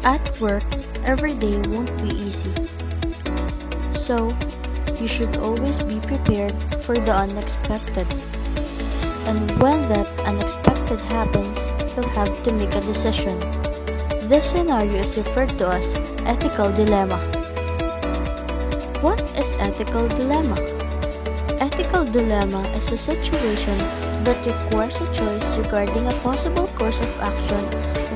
At work, every day won't be easy. So, you should always be prepared for the unexpected. And when that unexpected happens, you'll have to make a decision. This scenario is referred to as ethical dilemma. What is ethical dilemma? Ethical dilemma is a situation that requires a choice regarding a possible course of action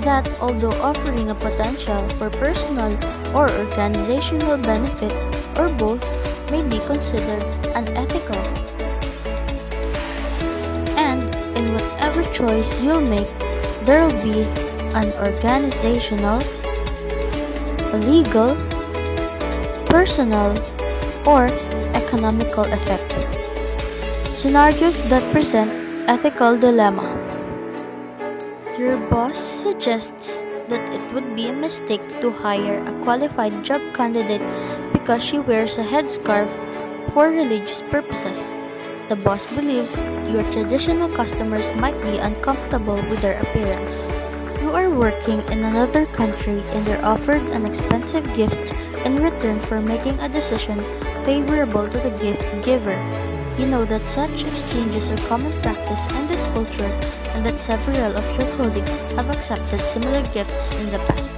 that, although offering a potential for personal or organizational benefit or both, may be considered unethical. And in whatever choice you'll make, there will be an organizational, a legal, personal, or economical effect. Scenarios that present ethical dilemma. Your boss suggests that it would be a mistake to hire a qualified job candidate because she wears a headscarf for religious purposes. The boss believes your traditional customers might be uncomfortable with their appearance. You are working in another country and are offered an expensive gift in return for making a decision favorable to the gift giver. You know that such exchanges are common practice in this culture and that several of your colleagues have accepted similar gifts in the past.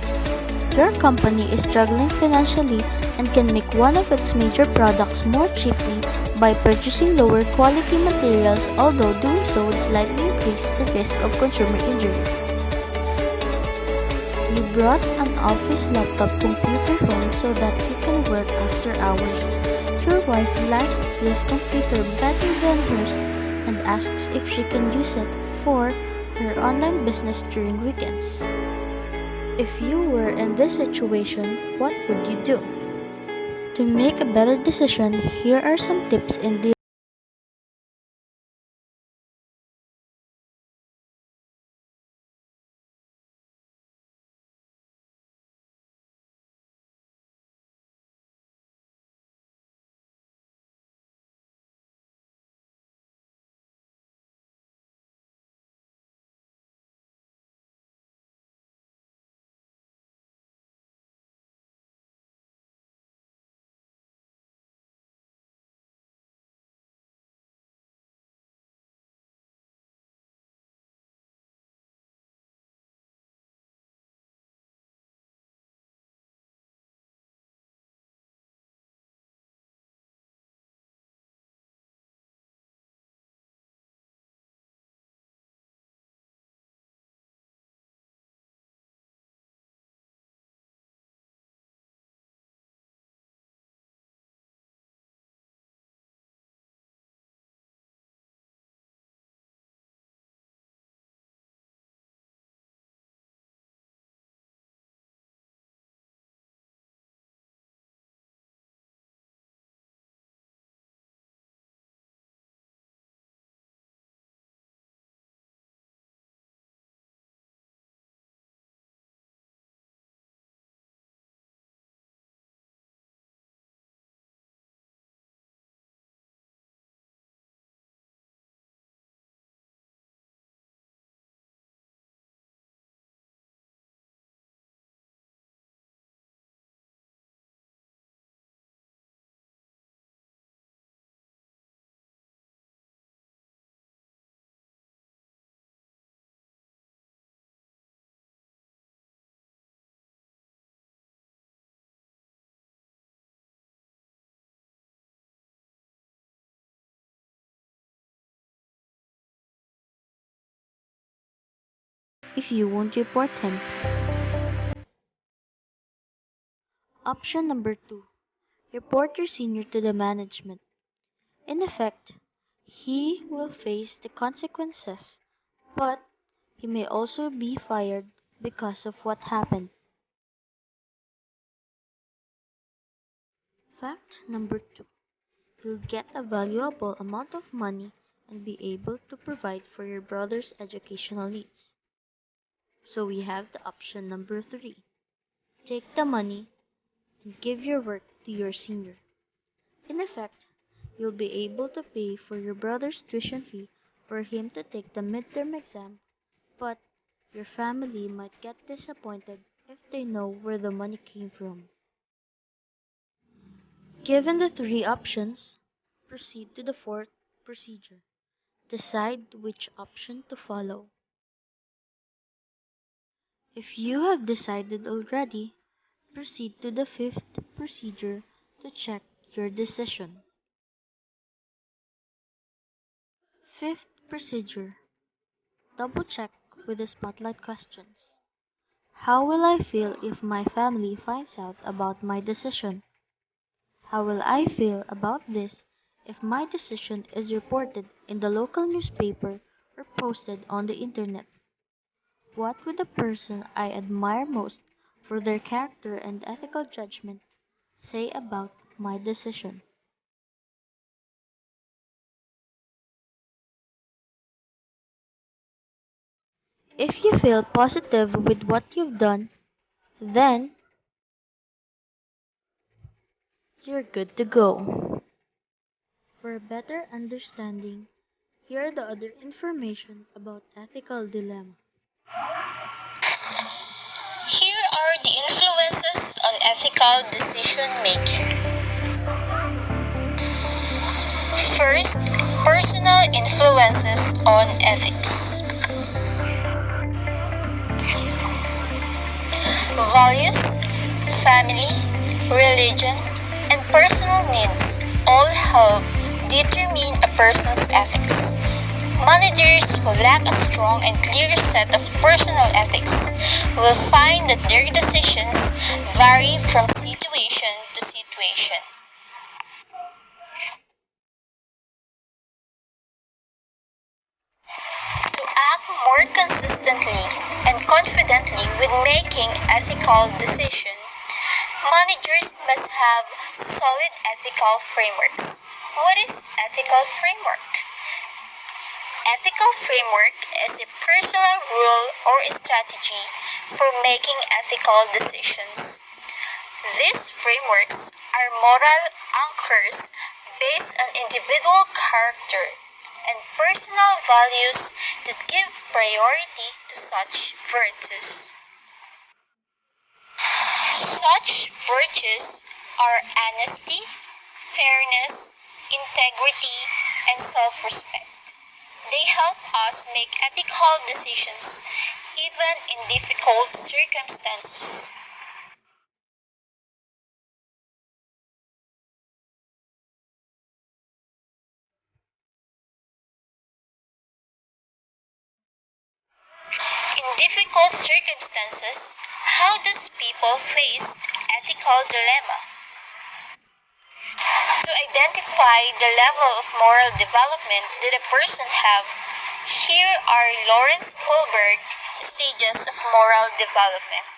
Your company is struggling financially and can make one of its major products more cheaply by purchasing lower quality materials, although doing so would slightly increase the risk of consumer injury. You brought an office laptop computer home so that you can work after hours. Your wife likes this computer better than hers and asks if she can use it for her online business during weekends. If you were in this situation, what would you do? To make a better decision, here are some tips in the if you won't report him. Option number 2. Report your senior to the management. In effect, he will face the consequences, but he may also be fired because of what happened. Fact number 2. You'll get a valuable amount of money and be able to provide for your brother's educational needs. So we have the option number 3. Take the money and give your work to your senior. In effect, you'll be able to pay for your brother's tuition fee for him to take the midterm exam, but your family might get disappointed if they know where the money came from. Given the three options, proceed to the fourth procedure. Decide which option to follow. If you have decided already, proceed to the fifth procedure to check your decision. Fifth procedure. Double check with the spotlight questions. How will I feel if my family finds out about my decision? How will I feel about this if my decision is reported in the local newspaper or posted on the internet? What would the person I admire most for their character and ethical judgment say about my decision? If you feel positive with what you've done, then you're good to go. For a better understanding, here are the other information about ethical dilemma. Here are the influences on ethical decision making. First, personal influences on ethics. Values, family, religion, and personal needs all help determine a person's ethics. Managers who lack a strong and clear set of personal ethics will find that their decisions vary from situation to situation. To act more consistently and confidently with making ethical decisions, managers must have solid ethical frameworks. What is ethical framework? Ethical framework is a personal rule or strategy for making ethical decisions. These frameworks are moral anchors based on individual character and personal values that give priority to such virtues. Such virtues are honesty, fairness, integrity, and self-respect. They help us make ethical decisions even in difficult circumstances. In difficult circumstances, how does people face ethical dilemma? To identify the level of moral development that a person have, here are Lawrence Kohlberg stages of moral development.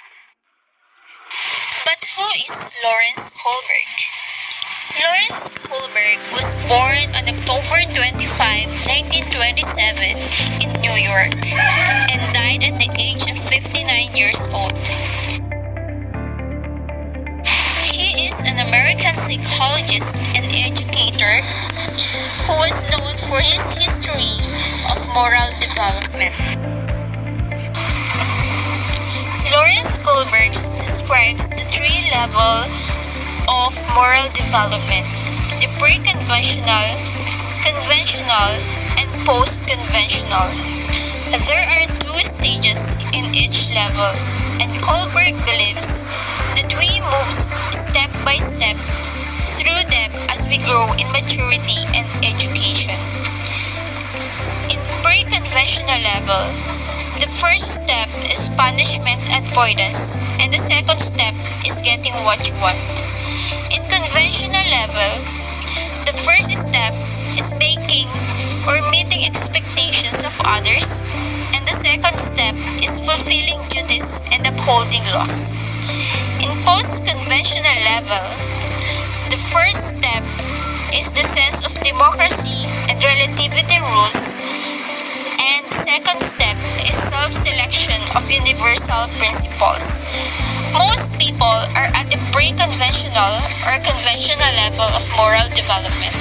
But who is Lawrence Kohlberg? Lawrence Kohlberg was born on October 25, 1927 in New York and died at the age of 59 years old. He is an American psychologist and educator who was known for his history of moral development. Lawrence Kohlberg describes the three levels of moral development: the pre-conventional, conventional, and post-conventional. There are two stages in each level, and Kohlberg believes that we move step by step through them as we grow in maturity and education. In pre-conventional level, the first step is punishment avoidance, and the second step is getting what you want. In conventional level, the first step is making or meeting expectations of others, and the second step is fulfilling duties and upholding laws. In post-conventional level, the first step is the sense of democracy and relativity rules, and second step is self-selection of universal principles. Most people are at the pre-conventional or conventional level of moral development.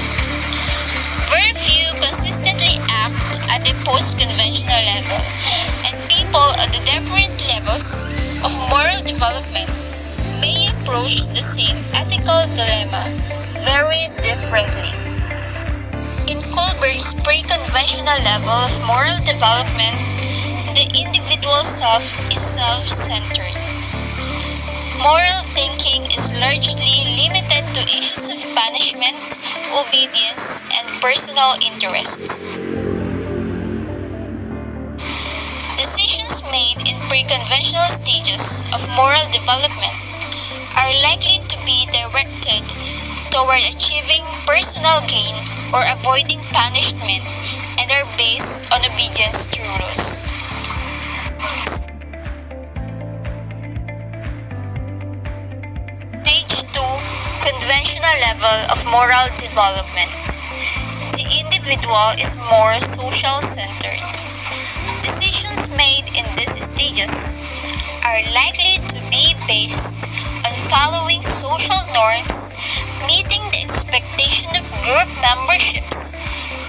Very few consistently act at the post-conventional level, and people at the different levels of moral development may approach the same ethical dilemma very differently. In Kohlberg's pre-conventional level of moral development, the individual self is self-centered. Moral thinking is largely limited to issues of punishment, obedience, and personal interests. Decisions made in pre-conventional stages of moral development are likely to be directed toward achieving personal gain or avoiding punishment and are based on obedience to rules. Stage 2, conventional level of moral development. The individual is more social-centered. Decisions made in these stages are likely to be based on following social norms, meeting the expectation of group memberships,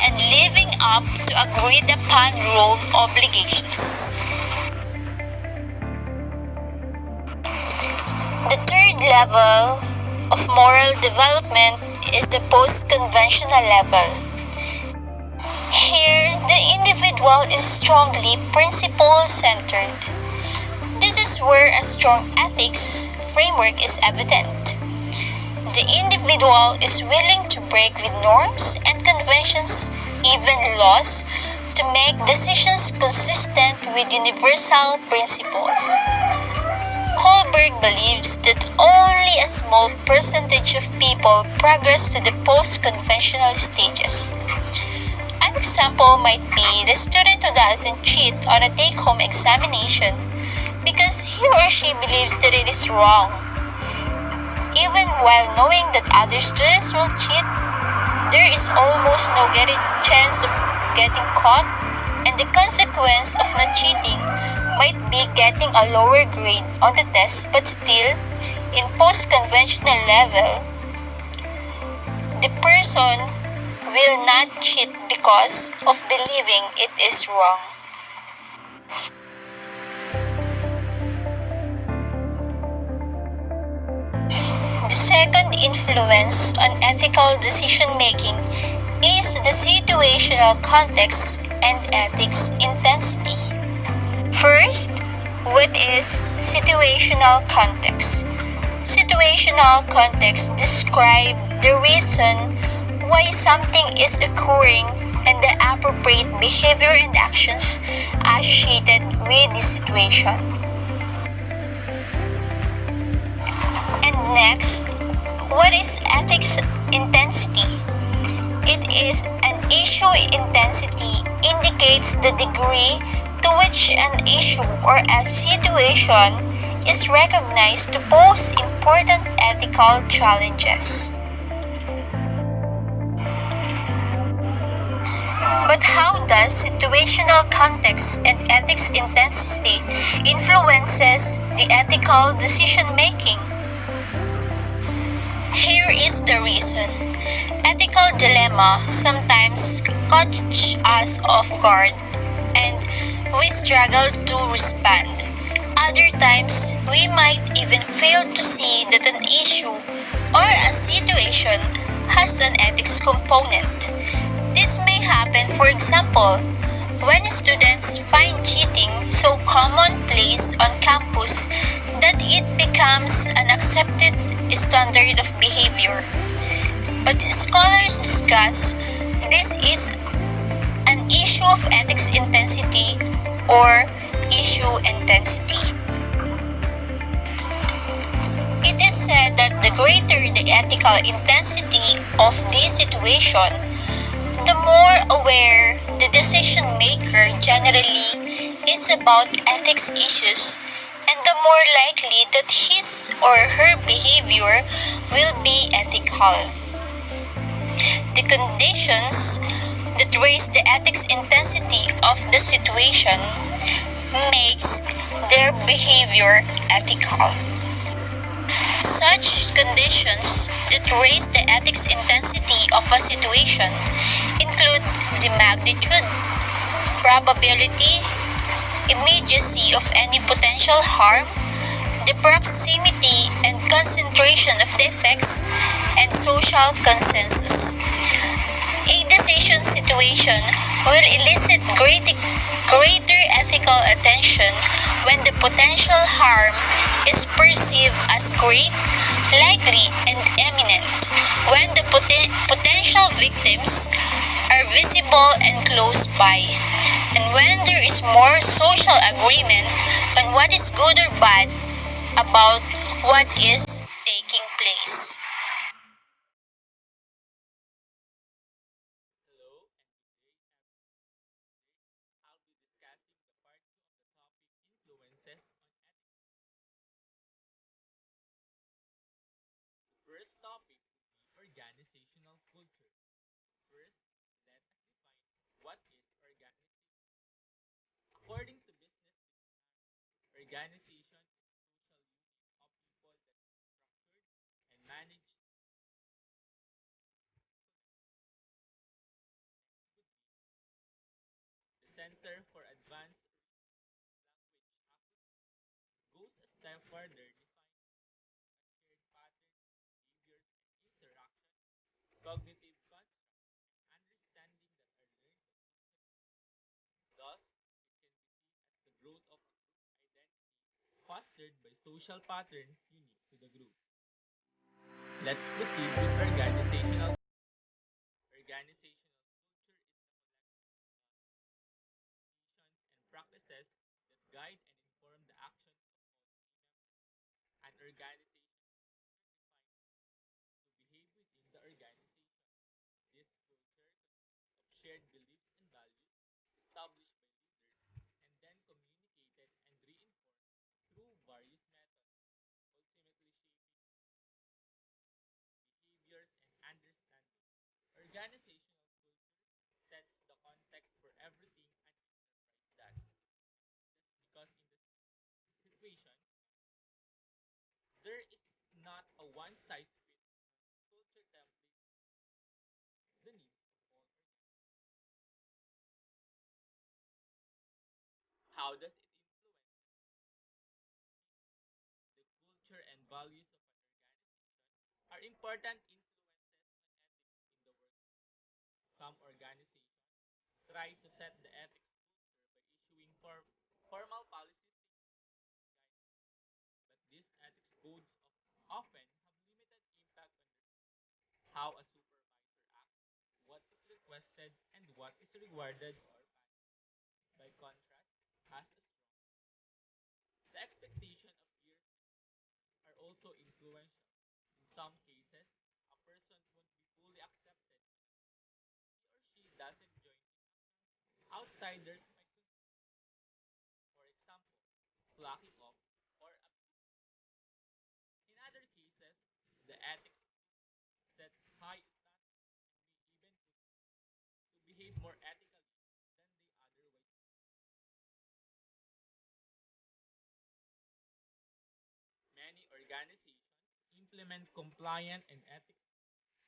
and living up to agreed-upon rule obligations. The third level of moral development is the post-conventional level. Here, the individual is strongly principle-centered. This is where a strong ethics framework is evident. The individual is willing to break with norms and conventions, even laws, to make decisions consistent with universal principles. Kohlberg believes that only a small percentage of people progress to the post-conventional stages. An example might be the student who doesn't cheat on a take-home examination because he or she believes that it is wrong. Even while knowing that other students will cheat, there is almost no chance of getting caught, and the consequence of not cheating might be getting a lower grade on the test, but still, in post-conventional level, the person will not cheat because of believing it is wrong. The second influence on ethical decision-making is the situational context and ethics intensity. First, what is situational context? Situational context describes the reason why something is occurring and the appropriate behavior and actions associated with the situation. And next, what is ethics intensity? It is an issue intensity indicates the degree to which an issue or a situation is recognized to pose important ethical challenges. But how does situational context and ethics intensity influences the ethical decision making? Here is the reason. Ethical dilemma sometimes catch us off guard and we struggle to respond. Other times, we might even fail to see that an issue or a situation has an ethics component. This may happen, for example, when students find cheating so commonplace on campus that it becomes an accepted standard of behavior. But scholars discuss this is an issue of ethics intensity or issue intensity. It is said that the greater the ethical intensity of the situation, the more aware the decision maker generally is about ethics issues, and the more likely that his or her behavior will be ethical. The conditions that raise the ethics intensity of the situation makes their behavior ethical. Such conditions that raise the ethics intensity of a situation include the magnitude, probability, immediacy of any potential harm, proximity and concentration of the effects, and social consensus. A decision situation will elicit greater ethical attention when the potential harm is perceived as great, likely, and imminent, when the potential victims are visible and close by, and when there is more social agreement on what is good or bad about what is taking place. Let's proceed with organizational.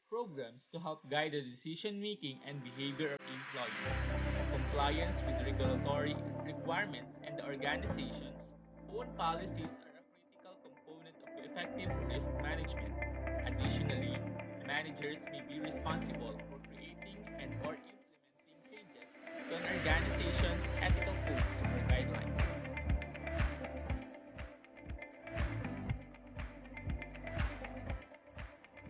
Programs to help guide the decision making and behavior of employees. Compliance with regulatory requirements and the organization's own policies are a critical component of effective risk management. Additionally, managers may be responsible for creating and or implementing changes to an organization's ethical codes or guidelines.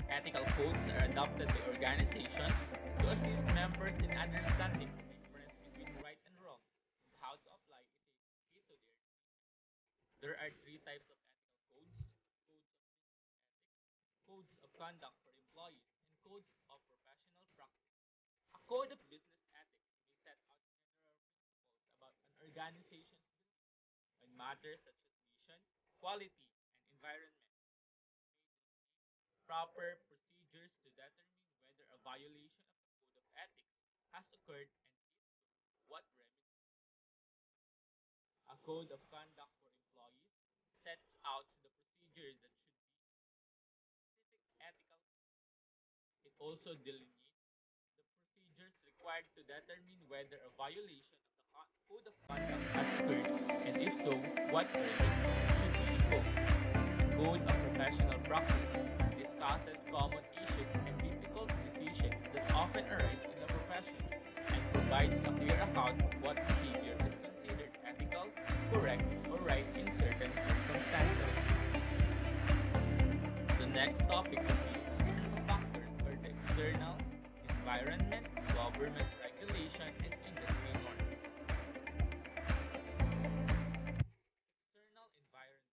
Ethical codes are adopted by organizations to assist members in understanding the difference between right and wrong and how to apply it to their. There are three types of ethical codes: codes of conduct for employees and codes of professional practice. A code of business ethics may set out general principles about an organization's on matters such as mission, quality, and environment. Proper procedures to determine whether a violation of the code of ethics has occurred and what remedy. A code of conduct for employees sets out the procedure that should be ethical. It also delineates the procedures required to determine whether a violation of the code of conduct has occurred, and if so, what remedies should be imposed. code of professional practice discusses common issues and difficult decisions that often arise in a profession and provides a clear account of what behavior is considered ethical, correct, or right in certain circumstances. The next topic will be external factors or the external environment, government regulation, and industry norms. External environment.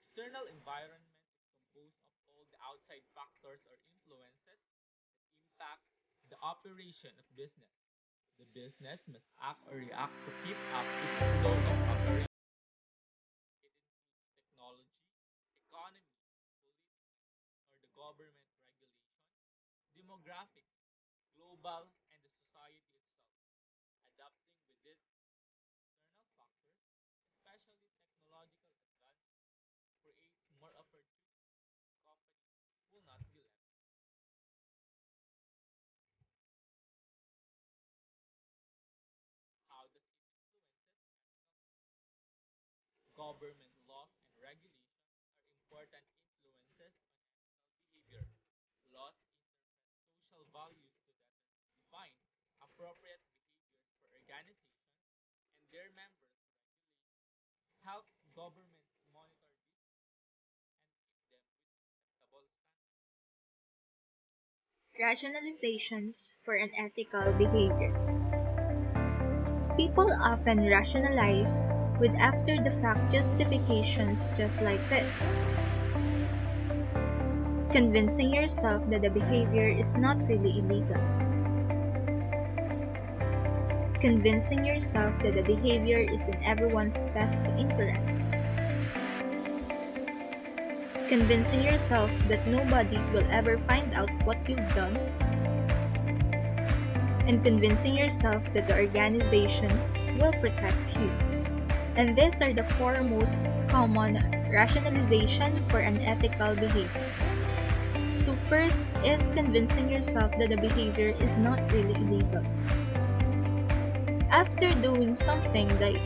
External environment is composed of all the outside factors or influences that impact the operation of business. The business must act or react to keep up its flow of operation. It includes technology, economy, politics, or the government regulation, demographics, global, and the society itself. Adapting with these external factors, especially technological advancement, creates more opportunities. Companies will not be left. How does it influences government laws and regulations are important influences on ethical behavior. Laws interpret social values to better define appropriate behaviors for organizations and their members. Regulations help governments monitor these and keep them within acceptable standards. Rationalizations for unethical behavior. People often rationalize with after the fact justifications just like this. Convincing yourself that the behavior is not really illegal. Convincing yourself that the behavior is in everyone's best interest. Convincing yourself that nobody will ever find out what you've done. And convincing yourself that the organization will protect you. And these are the four most common rationalization for unethical behavior. So first is convincing yourself that the behavior is not really illegal. After doing something that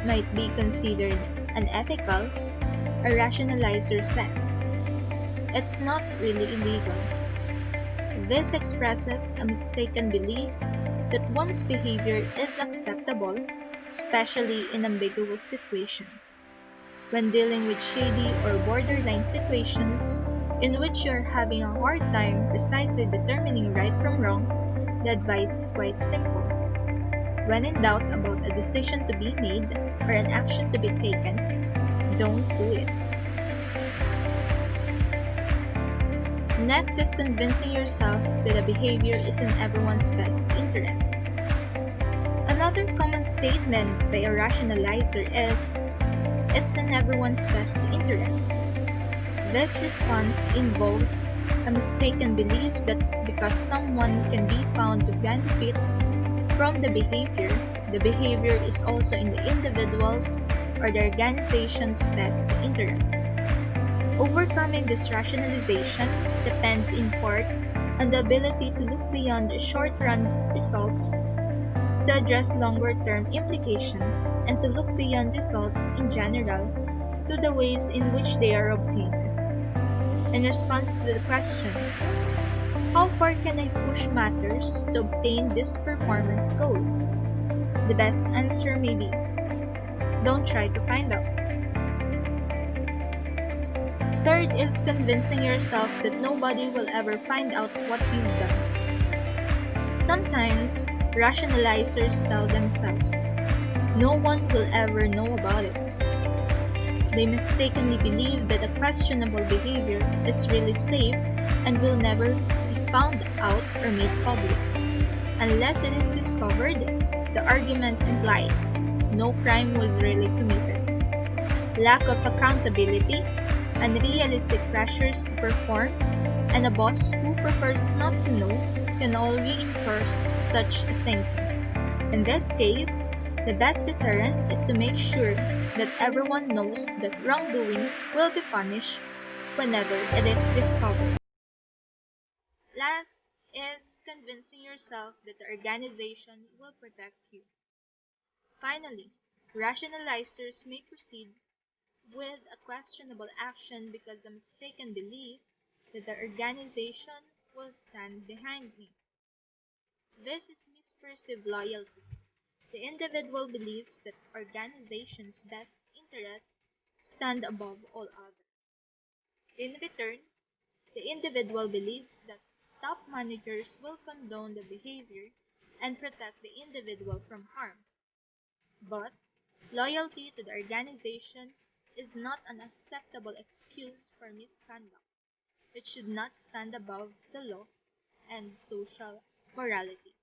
might be considered unethical, a rationalizer says, it's not really illegal. This expresses a mistaken belief that one's behavior is acceptable, especially in ambiguous situations. When dealing with shady or borderline situations in which you are having a hard time precisely determining right from wrong, the advice is quite simple. When in doubt about a decision to be made or an action to be taken, don't do it. Next is convincing yourself that a behavior is in everyone's best interest. Another common statement by a rationalizer is, it's in everyone's best interest. This response involves a mistaken belief that because someone can be found to benefit from the behavior is also in the individual's or the organization's best interest. Overcoming this rationalization depends in part on the ability to look beyond short-run results to address longer-term implications and to look beyond results in general to the ways in which they are obtained. In response to the question, how far can I push matters to obtain this performance goal? The best answer may be, don't try to find out. Third is convincing yourself that nobody will ever find out what you've done. Sometimes, rationalizers tell themselves, no one will ever know about it. They mistakenly believe that a questionable behavior is really safe and will never be found out or made public. Unless it is discovered, the argument implies no crime was really committed. Lack of accountability, unrealistic pressures to perform, and a boss who prefers not to know can all reinforce such thinking. In this case, the best deterrent is to make sure that everyone knows that wrongdoing will be punished whenever it is discovered. Last is convincing yourself that the organization will protect you. Finally, rationalizers may proceed with a questionable action because a mistaken belief that the organization will stand behind me. This is misperceived loyalty. The individual believes that organization's best interests stand above all others. In return, the individual believes that top managers will condone the behavior and protect the individual from harm. But loyalty to the organization is not an acceptable excuse for misconduct. It should not stand above the law and social morality.